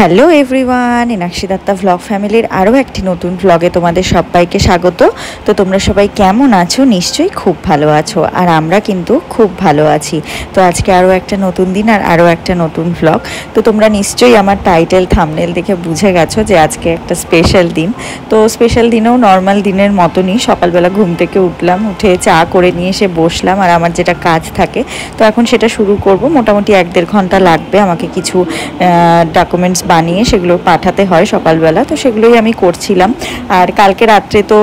Hello everyone, Inakshi Datta vlog ফ্যামিলির আরও একটি নতুন ভ্লগে তোমাদের সবাইকে স্বাগত। তো তোমরা সবাই কেমন আছো? নিশ্চয়ই খুব ভালো আছো, আর আমরা কিন্তু খুব ভালো আছি। তো আজকে আরও একটা নতুন দিন আর আরও একটা নতুন ভ্লগ। তো তোমরা নিশ্চয়ই আমার টাইটেল থাম্বনেল দেখে বুঝে গেছো যে আজকে একটা স্পেশাল দিন। তো স্পেশাল দিনেও নর্মাল দিনের মতনই সকালবেলা ঘুম থেকে উঠলাম, উঠে চা করে নিয়ে এসে বসলাম, আর আমার যেটা কাজ থাকে তো এখন সেটা শুরু করব। মোটামুটি 1-1.5 ঘন্টা লাগবে আমাকে কিছু ডকুমেন্টস বানিয়ে সেগুলো পাঠাতে হয় সকালবেলা, তো সেগুলোই আমি করছিলাম। আর কালকে রাত্রে তো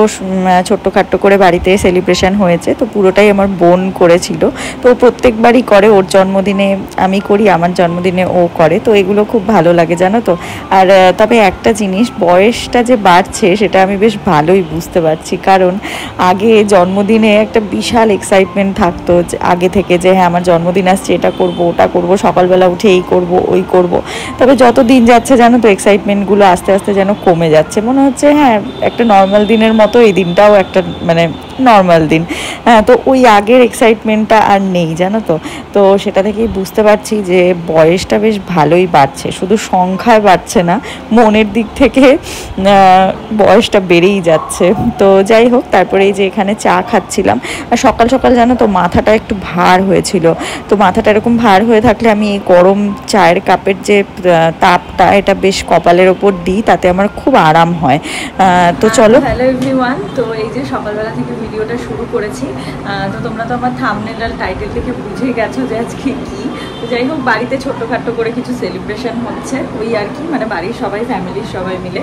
ছোট্টখাট্টো করে বাড়িতে সেলিব্রেশন হয়েছে, তো পুরোটাই আমার বোন করেছিল। তো প্রত্যেকবারই করে, ওর জন্মদিনে আমি করি, আমার জন্মদিনে ও করে, তো এগুলো খুব ভালো লাগে জানো তো। আর তবে একটা জিনিস, বয়সটা যে বাড়ছে সেটা আমি বেশ ভালোই বুঝতে পারছি, কারণ আগে জন্মদিনে একটা বিশাল এক্সাইটমেন্ট থাকতো আগে থেকে, যে হ্যাঁ আমার জন্মদিন আসছে, এটা করব ওটা করব, সকালবেলা উঠে এই করব ওই করব। তবে যত দিন যাচ্ছে জানো তো এক্সাইটমেন্টগুলো আস্তে আস্তে যেন কমে যাচ্ছে, মনে হচ্ছে হ্যাঁ একটা নর্মাল দিনের মতো এই দিনটাও একটা মানে নর্মাল দিন। হ্যাঁ, তো ওই আগের এক্সাইটমেন্টটা আর নেই জানো তো। তো সেটা থেকেই বুঝতে পারছি যে বয়সটা বেশ ভালোই বাড়ছে, শুধু সংখ্যায় বাড়ছে না, মনের দিক থেকে বয়সটা বেড়েই যাচ্ছে। তো যাই হোক, তারপরে এই যে এখানে চা খাচ্ছিলাম, আর সকাল সকাল জানো তো মাথাটা একটু ভার হয়েছিল। তো মাথাটা এরকম ভার হয়ে থাকলে আমি এই গরম চায়ের কাপের যে তাপটা, এটা বেশ কপালের ওপর দিই, তাতে আমার খুব আরাম হয়। তো চলো। হ্যালো এভরিওয়ান, তো এই যে সকালবেলা থেকে ভিডিওটা শুরু করেছি। তো তোমরা তো আমার থাম্বনেল আর টাইটেল থেকে বুঝেই গেছো যে আজকে কী। তো যাই হোক, বাড়িতে ছোট্টখাট্টো করে কিছু সেলিব্রেশন হচ্ছে, ওই আর কি, মানে বাড়ির সবাই, ফ্যামিলির সবাই মিলে।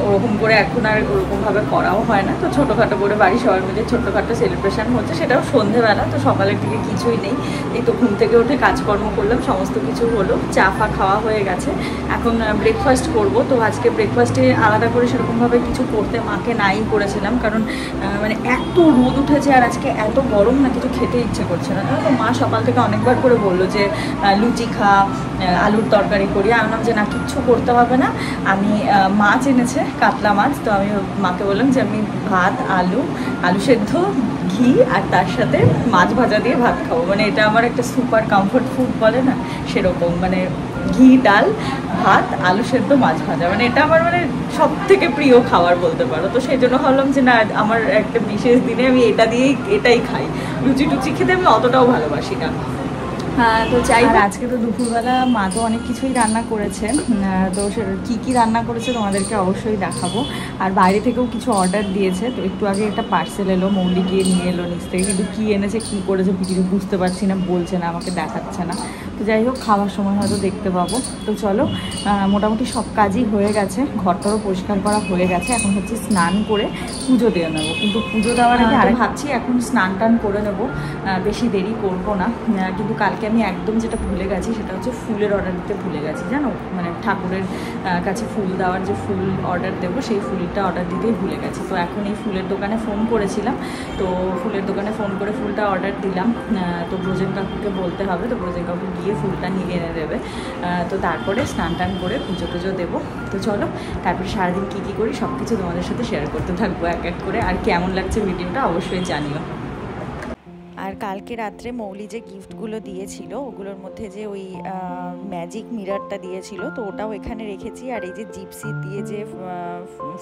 ওরকম করে এখন আর ওরকমভাবে করাও হয় না, তো ছোটোখাটো করে বাড়ির সবাই মিলে ছোট্টখাট্টো সেলিব্রেশন হচ্ছে, সেটাও সন্ধেবেলা। তো সকালের দিকে কিছুই নেই, এই তো ঘুম থেকে উঠে কাজকর্ম করলাম, সমস্ত কিছু হলো, চা ফা খাওয়া হয়ে গেছে। এখন ব্রেকফাস্ট করব। তো আজকে ব্রেকফাস্টে আলাদা করে সেরকমভাবে কিছু করতে মাকে নাই করেছিলাম, কারণ মানে এত রোদ উঠেছে আর আজকে এত গরম না, কিছু খেতে ইচ্ছে করছে না। তো মা সকাল থেকে অনেকবার করে বললো যে লুচি খা, আলুর তরকারি করি। আমি বললাম যে না, কিচ্ছু করতে হবে না, আমি মাছ এনেছে, কাতলা মাছ, তো আমি মাকে বললাম যে আমি ভাত, আলু সেদ্ধ, ঘি আর তার সাথে মাছ ভাজা দিয়ে ভাত খাবো। মানে এটা আমার একটা সুপার কমফোর্ট ফুড বলে না, সেরকম। মানে ঘি, ডাল, ভাত, আলু সেদ্ধ, মাছ ভাজা, মানে এটা আমার মানে সব থেকে প্রিয় খাবার বলতে পারো। তো সেই জন্য ভাবলাম যে না, আমার একটা বিশেষ দিনে আমি এটাই খাই। লুচি টুচি খেতে আমি অতটাও ভালোবাসি না। তো চাই। আর আজকে তো দুপুরবেলা মা তো অনেক কিছুই রান্না করেছে, তো কী কী রান্না করেছে তোমাদেরকে অবশ্যই দেখাবো। আর বাইরে থেকেও কিছু অর্ডার দিয়েছে, তো একটু আগে একটা পার্সেল এলো, মৌলি গিয়ে নিয়ে এলো নিচ থেকে, কিন্তু কী এনেছে কী করেছে কিছু বুঝতে পারছি না, বলছে না, আমাকে দেখাচ্ছে না। তো যাই হোক, খাওয়ার সময় হয়তো দেখতে পাবো। তো চলো, মোটামুটি সব কাজই হয়ে গেছে, ঘরটারও পরিষ্কার করা হয়ে গেছে, এখন হচ্ছে স্নান করে পুজো দিয়ে নেবো। কিন্তু পুজো দেওয়ার আগে আরে ভাবছি এখন স্নান টান করে নেবো, বেশি দেরি করবো না। কিন্তু কালকে আমি একদম যেটা ভুলে গেছি সেটা হচ্ছে ফুলের অর্ডার দিতে ভুলে গেছি, জানো, মানে ঠাকুরের কাছে ফুল দেওয়ার যে ফুল অর্ডার দেবো, সেই ফুলটা অর্ডার দিতেই ভুলে গেছি। তো এখন এই ফুলের দোকানে ফোন করেছিলাম, তো ফুলের দোকানে ফোন করে ফুলটা অর্ডার দিলাম। তো ব্রজেন কাকুকে বলতে হবে, তো ব্রজেন কাকু গিয়ে ফুলটা নিয়ে এনে দেবে। তো তারপরে স্নান টান করে পুজো টুজো দেবো। তো চলো, তারপরে সারাদিন কী কী করি সব কিছু তোমাদের সাথে শেয়ার করতে থাকবো এক এক করে। আর কেমন লাগছে ভিডিওটা অবশ্যই জানিও। আর কালকে রাত্রে মৌলি যে গিফটগুলো দিয়েছিল, ওগুলোর মধ্যে যে ওই ম্যাজিক মিররটা দিয়েছিল, তো ওটাও এখানে রেখেছি। আর এই যে জিপসি দিয়ে যে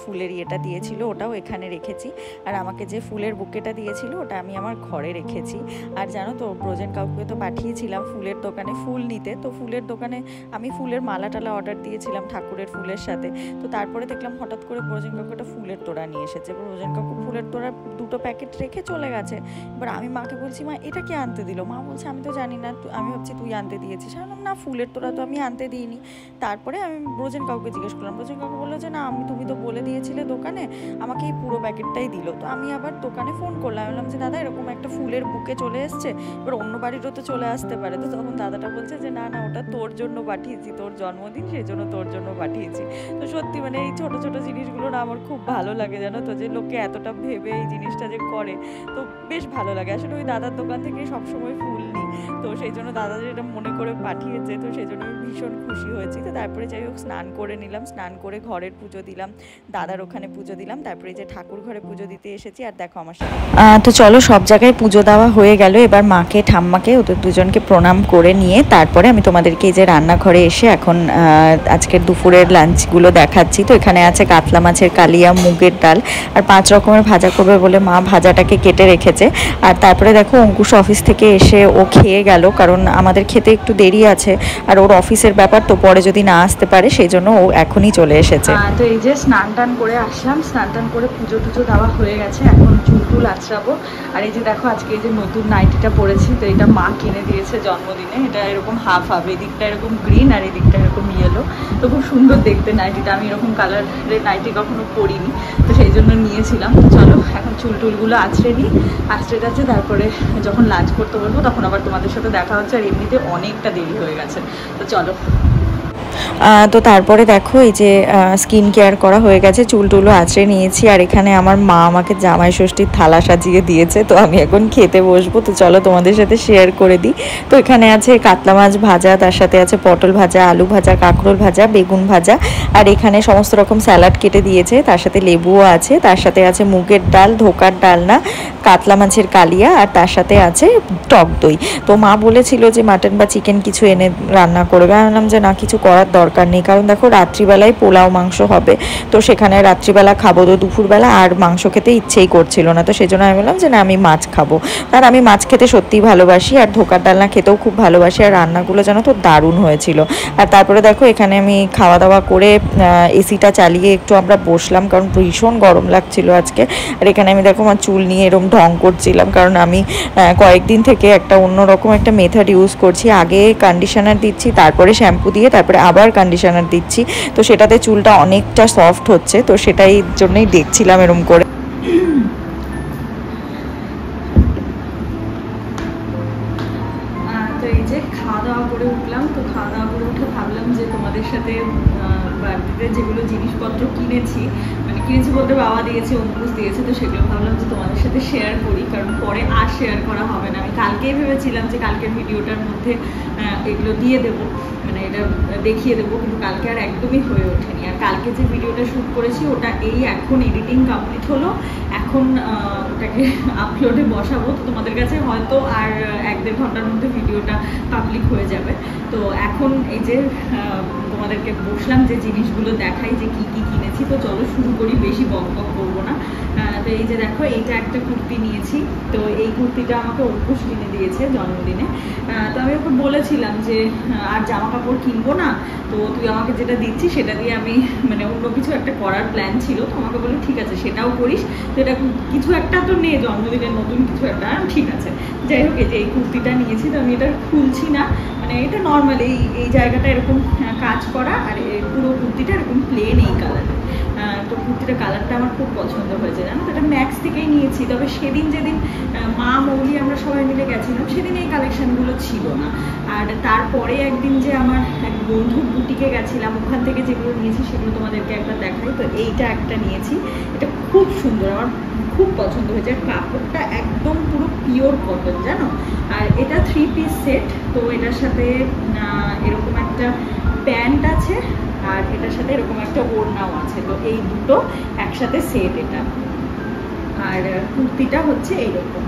ফুলের ইয়েটা দিয়েছিল, ওটাও এখানে রেখেছি। আর আমাকে যে ফুলের বুকেটা দিয়েছিল, ওটা আমি আমার ঘরে রেখেছি। আর জানো তো, ব্রজেন কাউকে তো পাঠিয়েছিলাম ফুলের দোকানে ফুল নিতে, তো ফুলের দোকানে আমি ফুলের মালা টালা অর্ডার দিয়েছিলাম ঠাকুরের ফুলের সাথে। তো তারপরে দেখলাম হঠাৎ করে ব্রজেন কাকু একটা ফুলের তোড়া নিয়ে এসেছে। ব্রজেন কাকু ফুলের তোড়া 2টো প্যাকেট রেখে চলে গেছে। এবার আমি মাকে বলছি, মা এটা কে আনতে দিল? মা বলছে আমি তো জানি না, আমি ভাবছি তুই আনতে দিয়েছিস। আমি বললাম না, ফুলের তোড়া তো আমি আনতে দিইনি। তারপরে আমি ব্রজেন কাউকে জিজ্ঞেস করলাম, ব্রজেন কাকু বললো যে না, তুমি তো বলে দিয়েছিলে দোকানে, আমাকে এই পুরো প্যাকেটটাই দিল। তো আমি আবার দোকানে ফোন করলাম, আমি বললাম যে দাদা এরকম একটা ফুলের বুকে চলে এসছে, এবার অন্য বাড়িরও তো চলে আসতে পারে। তো তখন দাদাটা বলছে যে না না, ওটা তোর জন্য পাঠিয়েছি, তোর জন্মদিন, সেই জন্য তোর জন্য পাঠিয়েছি। তো সত্যি মানে এই ছোটো ছোটো জিনিসগুলো না আমার খুব ভালো লাগে, জানো তো, যে লোকে এতটা ভেবে এই জিনিসটা যে করে, তো বেশ ভালো লাগে। আসলে ওই দাদার দোকান থেকে সবসময় ফুল নিই, তো সেই জন্য দাদা যেটা মনে করে পাঠিয়েছে, তো সেই জন্য আমি ভীষণ খুশি হয়েছি। তো তারপরে যাই হোক স্নান করে নিলাম, স্নান করে ঘরের পুজো দিলাম, দাদার ওখানে পুজো দিলাম, তারপরে যে ঠাকুর ঘরে পুজো দিতে এসেছি। আর দেখো আমার সাথে তো চলো সব জায়গায় পুজো দেওয়া হয়ে গেল, এবার মাকে ঠাম্মাকে ওদের দুজনকে প্রণাম করে নিয়ে তারপরে আমি তোমাদেরকে এই যে রান্নাঘরে এসে এখন আজকের দুপুরের লাঞ্চগুলো দেখাচ্ছি। তো এখানে আছে কাতলা মাছের কালিয়া, মুগের ডাল আর 5 রকমের ভাজা করবে বলে মা ভাজাটাকে কেটে রেখেছে। আর তারপরে দেখো অঙ্কুশ অফিস থেকে এসে ও খেয়ে গেল, কারণ আমাদের খেতে একটু দেরি আছে আর ওর অফিসের ব্যাপার, তো পরে যদি না আসতে পারে সেই জন্য ও এখনই চলে এসেছে। তো এই যে স্নান টান করে আসলাম, স্নান টান করে পুজো টুজো দেওয়া হয়ে গেছে, এখন চুল টুল আঁচড়াবো। আর এই যে দেখো আজকে এই যে নতুন নাইটিটা পরেছি, তো এটা মা কিনে দিয়েছে জন্মদিনে। এটা এরকম হাফ হাফ, এই দিকটা এরকম গ্রিন আর এই দিকটা এরকম ইয়েলো, তো খুব সুন্দর দেখতে নাইটিটা। আমি এরকম কালারের নাইটি কখনো পরিনি, তো সেই জন্য নিয়েছিলাম। তো চলো এখন চুল টুলগুলো আঁচড়ে নিই, আঁচড়ে যাচ্ছে, তারপরে যখন লাঞ্চ করতে বলবো তখন আবার তোমাদের সাথে দেখা হচ্ছে। আর এমনিতে অনেকটা দেরি হয়ে গেছে, তো চলো। তো তারপরে দেখো এই যে স্কিন কেয়ার করা হয়ে গেছে, চুল টুলও আঁচড়ে নিয়েছি। আর এখানে আমার মা আমাকে জামাই ষষ্ঠীর থালা সাজিয়ে দিয়েছে, তো আমি এখন খেতে বসবো। তো চলো তোমাদের সাথে শেয়ার করে দিই। তো এখানে আছে কাতলা মাছ ভাজা, তার সাথে আছে পটল ভাজা, আলু ভাজা, কাঁকরোল ভাজা, বেগুন ভাজা, আর এখানে সমস্ত রকম স্যালাড কেটে দিয়েছে, তার সাথে লেবুও আছে, তার সাথে আছে মুগের ডাল, ধোকার ডালনা, কাতলা মাছের কালিয়া, আর তার সাথে আছে টক দই। তো মা বলেছিল যে মাটন বা চিকেন কিছু এনে রান্না করবে, আমি বললাম যে না, কিছু করার দরকার নেই, কারণ দেখো রাত্রিবেলায় পোলাও মাংস হবে, তো সেখানে রাত্রিবেলা খাবো, তো দুপুরবেলা আর মাংস খেতে ইচ্ছেই করছিল না, তো সেই জন্য আমি বললাম যে না, আমি মাছ খাবো। আর আমি মাছ খেতে সত্যিই ভালোবাসি, আর ধোকার ডালনা খেতেও খুব ভালোবাসি, আর রান্নাগুলো যেন তো দারুণ হয়েছিল। আর তারপরে দেখো এখানে আমি খাওয়া দাওয়া করে এসিটা চালিয়ে একটু আমরা বসলাম, কারণ ভীষণ গরম লাগছিল আজকে। আর এখানে আমি দেখো আমার চুল নিয়ে এরকম ঢং করছিলাম, কারণ আমি কয়েকদিন থেকে একটা অন্যরকম একটা মেথড ইউজ করছি। আগে কন্ডিশনার দিচ্ছি, তারপরে শ্যাম্পু দিয়ে, তারপরে আবার কন্ডিশনার দিচ্ছি, তো সেটাতে চুলটা অনেকটা সফট হচ্ছে, তো সেটাই জন্যই দেখছিলাম এরকম করে। তো এই যে খাওয়া দাওয়া করে উঠলাম, তো খাওয়া দাওয়া করে উঠে ভাবলাম যে তোমাদের সাথে বাড়িতে যেগুলো জিনিসপত্র কিনেছি, মানে কিনেছি বলতে বাবা দিয়েছে, অঙ্কুশ দিয়েছে, তো সেগুলো ভাবলাম যে তোমাদের সাথে শেয়ার করি, কারণ পরে আর শেয়ার করা হবে না। আমি কালকেই ভেবেছিলাম যে কালকের ভিডিওটার মধ্যে এগুলো দিয়ে দেবো, মানে এটা দেখিয়ে দেবো, কিন্তু কালকে আর একদমই হয়ে ওঠেনি। আর কালকে যে ভিডিওটা শ্যুট করেছি ওটা এই এখন এডিটিং কমপ্লিট হলো, এখন ওটাকে আপলোডে বসাবো, তো তোমাদের কাছে হয়তো আর 1-1.5 ঘন্টার মধ্যে ভিডিওটা পাবলিক হয়ে যাবে। তো এখন এই যে তোমাদেরকে বসলাম যে জিনিসগুলো দেখাই যে কি কি কিনেছি, তো চলো শুরু করি, বেশি বক বক করবো না। তো এই যে দেখো এইটা একটা কুর্তি নিয়েছি, তো এই কুর্তিটা আমাকে অঙ্কুশ কিনে দিয়েছে জন্মদিনে। তো আমি ওকে বলেছিলাম যে আর জামা কাপড় কিনবো না, তো তুই আমাকে যেটা দিচ্ছিস সেটা দিয়ে আমি মানে অন্য কিছু একটা করার প্ল্যান ছিল, তো আমাকে বললো ঠিক আছে সেটাও করিস, তো এটা কিছু একটা তো নে জন্মদিনের নতুন কিছু একটা, ঠিক আছে। যাই হোক এই যে এই কুর্তিটা নিয়েছি, তো আমি এটা খুলছি না, মানে এটা নর্মাল এই জায়গাটা এরকম কাজ করা, আর পুরো কুর্তিটা এরকম প্লেন এই কালারের। তো কুর্তিটার কালারটা আমার খুব পছন্দ হয়েছে, জানো তো। এটা ম্যাক্স থেকেই নিয়েছি, তবে সেদিন যেদিন মা মৌলি আমরা সবাই মিলে গেছিলাম সেদিন এই কালেকশানগুলো ছিল না। আর তারপরে একদিন যে আমার এক বন্ধুর বুটিকে গেছিলাম, ওখান থেকে যেগুলো নিয়েছি সেগুলো তোমাদেরকে একবার দেখাই। তো এইটা একটা নিয়েছি, এটা খুব সুন্দর, আমার খুব পছন্দ হয়েছে। আর কাপড়টা একদম পুরো পিওর কটন, জানো। আর এটা 3 পিস সেট, তো এটার সাথে এরকম একটা প্যান্ট আছে, আর এটার সাথে এরকম একটা ওড়নাও আছে, তো এই দুটো একসাথে সেট এটা। আর কুর্তিটা হচ্ছে এইরকম,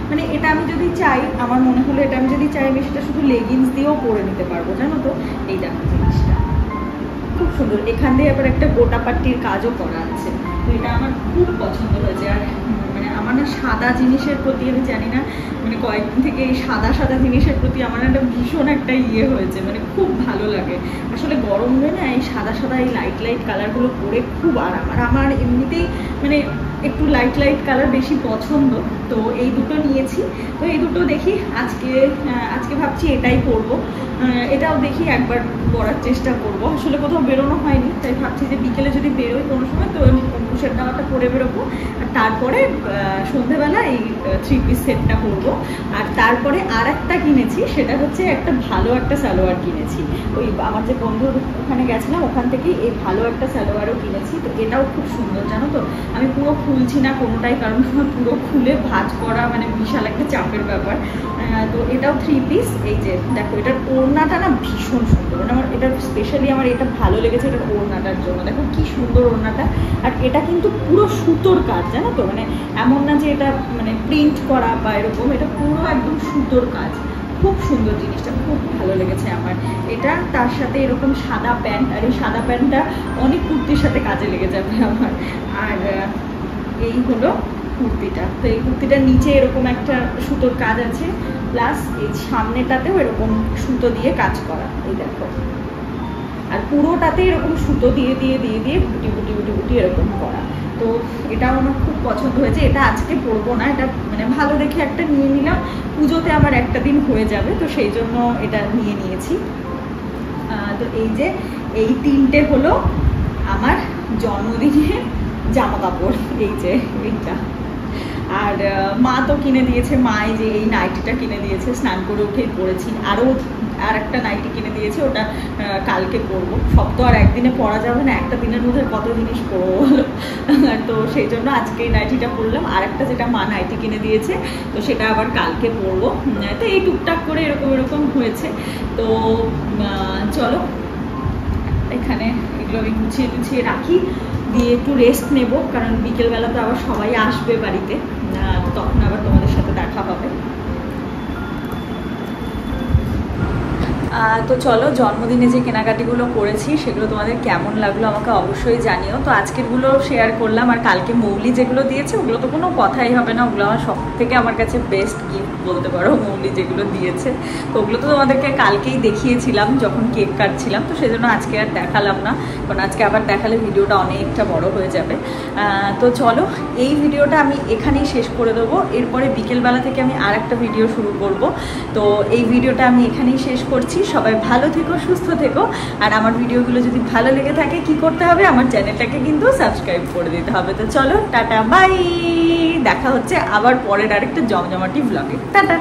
মানে এটা আমি যদি চাই, আমার মনে হলো এটা আমি যদি চাই আমি সেটা শুধু লেগিংস দিয়েও পরে নিতে পারবো, জানো তো। এই দেখো জিনিসটা খুব সুন্দর, এখান দিয়ে আবার একটা গোটা পাট্টির কাজও করা আছে, তো এটা আমার খুব পছন্দ হয়েছে। আর মানে আমার না সাদা জিনিসের প্রতি, আমি জানি না, মানে কয়েকদিন থেকে এই সাদা সাদা জিনিসের প্রতি আমার একটা ভীষণ একটা ইয়ে হয়েছে, মানে খুব ভালো লাগে। আসলে গরম হয়ে না এই সাদা সাদা এই লাইট লাইট কালারগুলো পরে খুব আরাম। আর আমার এমনিতেই মানে একটু লাইট লাইট কালার বেশি পছন্দ, তো এই দুটো নিয়েছি। তো এই দুটো দেখি আজকে ভাবছি এটাই পরবো, এটাও দেখি একবার পরার চেষ্টা করব। আসলে কোথাও বেরোনো হয়নি, তাই ভাবছি যে বিকেলে যদি বেরোই কোনো সময়, তো একুশের নামাটা পরে বেরোবো, আর তারপরে সন্ধেবেলা এই 3 পিস সেটটা পরবো। আর তারপরে আর একটা কিনেছি, সেটা হচ্ছে একটা ভালো একটা সালোয়ার কিনেছি, ওই আমার যে বন্ধুর ওখানে গেছিলাম ওখান থেকেই এই ভালো একটা সালোয়ারও কিনেছি। তো এটাও খুব সুন্দর, জানো তো। আমি পুরো খুলছি না কোনোটাই, কারণ পুরো খুলে ভাঁজ করা মানে বিশাল একটা চাপের ব্যাপার। তো এটাও 3 পিস। এই যে দেখো, এটার ওড়নাটা না ভীষণ সুন্দর, মানে আমার এটা স্পেশালি আমার এটা ভালো লেগেছে এটার ওড়নাটার জন্য। দেখো কি সুন্দর ওড়নাটা। আর এটা কিন্তু পুরো সুতোর কাজ, জানো তো, মানে এমন না যে এটা মানে প্রিন্ট করা বা এরকম, এটা পুরো একদম সুতোর কাজ। খুব সুন্দর জিনিসটা, খুব ভালো লেগেছে আমার এটা। তার সাথে এরকম সাদা প্যান্ট, আর এই সাদা প্যান্টটা অনেক কুর্তির সাথে কাজে লেগে যাবে আমার। আর এই হলো কুর্তিটা। তো এই কুর্তিটার নিচে এরকম একটা সুতোর কাজ আছে, প্লাস এই সামনেটাতেও এরকম সুতো দিয়ে কাজ করা, এই দেখো। আর পুরোটাতে এরকম সুতো দিয়ে দিয়ে দিয়ে দিয়ে বুটি বুটি বুটি বুটি এরকম করা। তো এটাও আমার খুব পছন্দ হয়েছে। এটা আজকে পরবো না, এটা মানে ভালো দেখে একটা নিয়ে নিলাম, পুজোতে আমার একটা দিন হয়ে যাবে, তো সেই জন্য এটা নিয়ে নিয়েছি। তো এই যে এই 3টে হলো আমার জন্মদিনের জামা কাপড়, এই যে এইটা। আর মা তো কিনে দিয়েছে, মা এই যে এই নাইটিটা কিনে দিয়েছে, স্নান করে উঠেই পরেছি। আর একটা নাইটি কিনে দিয়েছে, ওটা কালকে পরবো। সব তো আর একদিনে পরা যাবে না, একটা দিনের মধ্যে কত জিনিস পরবো বলো। তো সেই জন্য আজকে এই নাইটিটা পরলাম। আর একটা যেটা মা নাইটি কিনে দিয়েছে, তো সেটা আবার কালকে পরবো। তো এই টুকটাক করে এরকম এরকম হয়েছে। তো চলো এখানে এগুলো আমি গুছিয়ে গুছিয়ে রাখি, দিয়ে একটু রেস্ট নেব, কারণ বিকেলবেলা তো আবার সবাই আসবে বাড়িতে, তখন আবার তোমাদের সাথে দেখা হবে। তো চলো, জন্মদিনে যে কেনাকাটিগুলো করেছি সেগুলো তোমাদের কেমন লাগলো আমাকে অবশ্যই জানিও। তো আজকেরগুলো শেয়ার করলাম, আর কালকে মৌলি যেগুলো দিয়েছে ওগুলো তো কোনো কথাই হবে না, ওগুলো আমার সব থেকে আমার কাছে বেস্ট গিফট বলতে পারো, মৌলি যেগুলো দিয়েছে। তো ওগুলো তো তোমাদেরকে কালকেই দেখিয়েছিলাম যখন কেক কাটছিলাম, তো সেজন্য আজকে আর দেখালাম না, কারণ আজকে আবার দেখালে ভিডিওটা অনেকটা বড় হয়ে যাবে। তো চলো, এই ভিডিওটা আমি এখানেই শেষ করে দেবো। এরপরে বিকেলবেলা থেকে আমি আর একটা ভিডিও শুরু করব। তো এই ভিডিওটা আমি এখানেই শেষ করছি। সবাই ভালো থেকো, সুস্থ থেকো। আর আমার ভিডিওগুলো যদি ভালো লেগে থাকে কি করতে হবে, আমার চ্যানেলটাকে কিন্তু সাবস্ক্রাইব করে দিতে হবে। তো চলো, টাটা বাই, দেখা হচ্ছে আবার পরের আরেকটা জমজমাটি ব্লগে। টাটা।